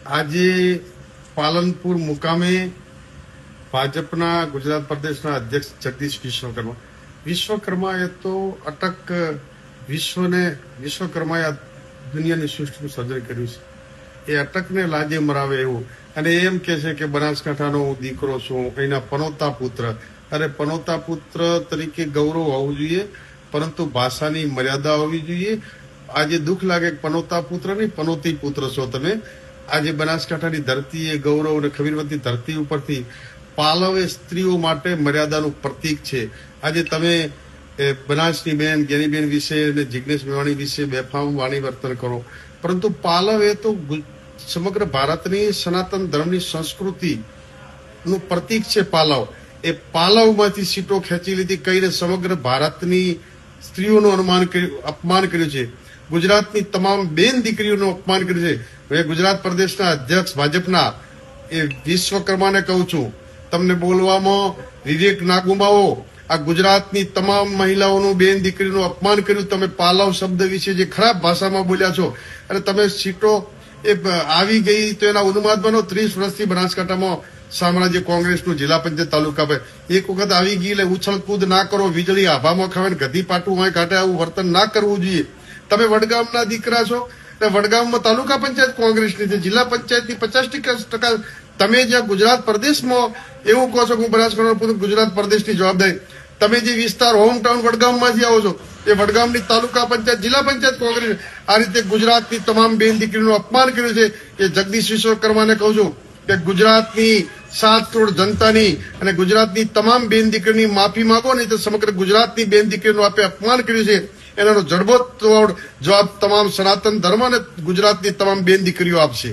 આજે પાલનપુર મુકામે ભાજપના ગુજરાત પ્રદેશના અધ્યક્ષ જગદીશ વિશ્વકર્માએ તો અટક વિશ્વકર્માએ આ દુનિયાની સૃષ્ટિનું સર્જન કર્યું છે. એ અટકને લાજે મરાવે એવું અને એમ કે છે કે બનાસકાંઠાનો હું દીકરો છું, એના પનોતા પુત્ર. અરે પનોતા પુત્ર તરીકે ગૌરવ હોવું જોઈએ, પરંતુ ભાષાની મર્યાદા હોવી જોઈએ. આજે દુઃખ લાગે પનોતા પુત્ર નહીં, પનોતી પુત્ર છો તમે. આજે બનાસકાંઠાની ધરતી એ ગૌરવ અને ખમીરવંતી ધરતી ઉપરથી પાલવ એ સ્ત્રીઓ માટે મર્યાદાનું પ્રતીક છે. આજે તમે બનાસની બેન જ્ઞાનીબેન વિશે અને જિજ્ઞેશ મેવાણી વિશે બેફામ વાણી વર્તન કરો, પરંતુ પાલવ એ તો સમગ્ર ભારતની સનાતન ધર્મની સંસ્કૃતિનું પ્રતીક છે. પાલવ એ પાલવમાંથી સીટો ખેંચી લીધી, કહીને સમગ્ર ભારતની સ્ત્રીઓનું અપમાન કર્યું છે. ગુજરાતની તમામ બેન દીકરીઓનું અપમાન કર્યું છે. હવે ગુજરાત પ્રદેશના અધ્યક્ષ ભાજપના એ વિશ્વકર્માને કહું છું, તમને બોલવામાં વિવેક ના ગુમાવો. આ ગુજરાતની તમામ મહિલાઓનું બેન દીકરીનું અપમાન કર્યું. તમે પાલવ શબ્દ વિશે જે ખરાબ ભાષામાં બોલ્યા છો અને તમે સીટો એ આવી ગઈ તો એના ઉન્માદ બનો. 30 વર્ષથી બનાસકાંઠામાં સામ્રાજ્ય કોંગ્રેસનું જિલ્લા પંચાયત તાલુકા પર એક વખત આવી ગઈ એટલે ઉછળ કૂદ ના કરો, વીજળી આભામાં ખાવે ગધી પાટું હોય કાઢે, આવું વર્તન ના કરવું જોઈએ. તમે વડગામના દીકરા છો એટલે વડગામમાં તાલુકા પંચાયત કોંગ્રેસની છે, જિલ્લા પંચાયતની 50%. તમે જ્યાં ગુજરાત પ્રદેશમાં એવું કહો છો કે હું બનાસકાંઠા ગુજરાત પ્રદેશની જવાબદારી, તમે જે વિસ્તાર હોમ ટાઉન વડગામમાંથી આવો છો એ વડગામની તાલુકા પંચાયત જિલ્લા પંચાયત કોંગ્રેસ આ રીતે ગુજરાતની તમામ બેન દીકરીનું અપમાન કર્યું છે. એ જગદીશ વિશ્વકર્માને કહું છું કે ગુજરાતની 7 કરોડ જનતાની અને ગુજરાતની તમામ બેન દીકરીની માફી માંગો, નહીં તો સમગ્ર ગુજરાતની બેન દીકરીનું આપે અપમાન કર્યું છે એનો જડબોતોડ જવાબ તમામ સનાતન ધર્મ અને ગુજરાતની તમામ બેન દીકરીઓ આપશે.